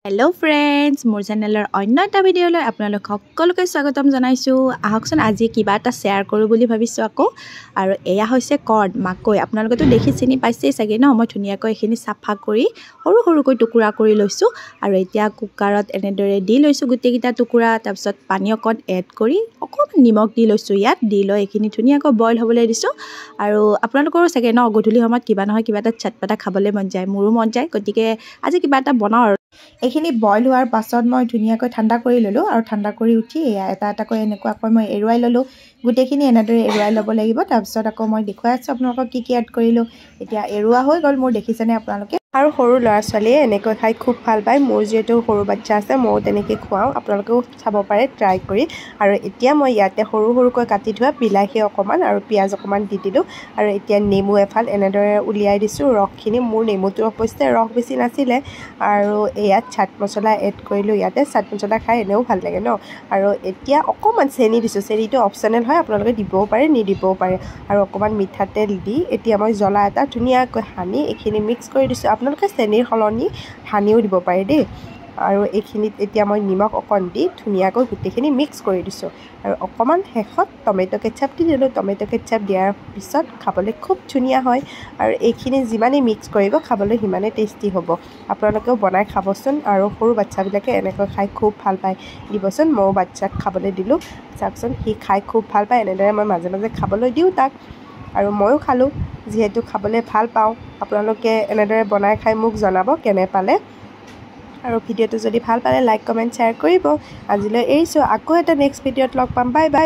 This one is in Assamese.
हेलो फ्रेंड्स मोर चेनेलर अन्य এটা ভিডিঅ'লৈ আপোনালোক সকলোকে স্বাগতম জনাইছোঁ। আহকচোন আজি কিবা এটা শেয়াৰ কৰোঁ বুলি ভাবিছোঁ আকৌ। আৰু এয়া হৈছে কৰ্ড মাকৈ। আপোনালোকেতো দেখি চিনি পাইছেই চাগে ন। মই ধুনীয়াকৈ এখিনি সাফা কৰি সৰু সৰুকৈ টুকুৰা কৰি লৈছোঁ আৰু এতিয়া কুকাৰত এনেদৰে দি লৈছোঁ গোটেইকেইটা টুকুৰা। তাৰপিছত পানী অকণ এড কৰি অকণমান নিমখ দি লৈছোঁ। ইয়াত দি লৈ এখিনি ধুনীয়াকৈ বইল হ'বলৈ দিছোঁ। আৰু আপোনালোকৰো চাগে ন গধূলি সময়ত কিবা নহয় কিবা এটা চটপটা খাবলৈ মন যায়, মোৰো মন যায়। গতিকে আজি কিবা এটা বনাওঁ। এইখিনি বইল হোৱাৰ পাছত মই ধুনীয়াকৈ ঠাণ্ডা কৰি ল'লোঁ আৰু ঠাণ্ডা কৰি উঠি এটা এটাকৈ এনেকুৱাকৈ মই এৰুৱাই ল'লোঁ। গোটেইখিনি এনেদৰে এৰুৱাই ল'ব লাগিব। তাৰপিছত আকৌ মই দেখুৱাই আছোঁ আপোনালোকক কি এড কৰিলোঁ। এতিয়া এৰুৱা হৈ গ'ল মোৰ, দেখিছেনে আপোনালোকে। আৰু সৰু ল'ৰা ছোৱালীয়ে এনেকৈ খাই খুব ভাল পায়। মোৰ যিহেতু সৰু বাচ্চা আছে, ময়ো তেনেকৈ খুৱাওঁ, আপোনালোকেও চাব পাৰে ট্ৰাই কৰি। আৰু এতিয়া মই ইয়াতে সৰু সৰুকৈ কাটি থোৱা বিলাহী অকণমান আৰু পিঁয়াজ অকণমান দি দিলোঁ। আৰু এতিয়া নেমু এফাল এনেদৰে উলিয়াই দিছোঁ ৰসখিনি। মোৰ নেমুটো অৱশ্যে ৰস বেছি নাছিলে। আৰু ইয়াত চাট মছলা এড কৰিলোঁ। ইয়াতে চাট মছলা খাই এনেও ভাল লাগে ন। আৰু এতিয়া অকণমান চেনি দিছোঁ। চেনিটো অপশ্যনেল হয়, আপোনালোকে দিবও পাৰে নিদিবও পাৰে। আৰু অকণমান মিঠাতেল দি এতিয়া মই জ্বলা এটা ধুনীয়াকৈ সানি এইখিনি মিক্স কৰি দিছোঁ। আপোনালোকে চেনিৰ সলনি সানিও দিব পাৰে দেই। আৰু এইখিনিত এতিয়া মই নিমখ অকণ দি ধুনীয়াকৈ গোটেইখিনি মিক্স কৰি দিছোঁ। আৰু অকণমান শেষত টমেট' কেটচাপ দি দিলোঁ। টমেট' কেটচাপ দিয়াৰ পিছত খাবলৈ খুব ধুনীয়া হয়। আৰু এইখিনি যিমানেই মিক্স কৰিব খাবলৈ সিমানেই টেষ্টি হ'ব। আপোনালোকেও বনাই খাবচোন। আৰু সৰু বাচ্ছাবিলাকে এনেকৈ খাই খুব ভাল পায়, দিবচোন। ময়ো বাচ্ছাক খাবলৈ দিলোঁ, চাওকচোন সি খাই খুব ভাল পায়। এনেদৰে মই মাজে মাজে খাবলৈ দিওঁ তাক। আৰু ময়ো খালোঁ, যিহেতু খাবলৈ ভাল পাওঁ। আপোনালোকে এনেদৰে বনাই খাই মোক জনাব কেনে পালে। আৰু ভিডিঅ'টো যদি ভাল পালে লাইক কমেণ্ট শ্বেয়াৰ কৰিব। আজিলৈ এৰিছোঁ, আকৌ এটা নেক্সট ভিডিঅ'ত লগ পাম। Bye bye.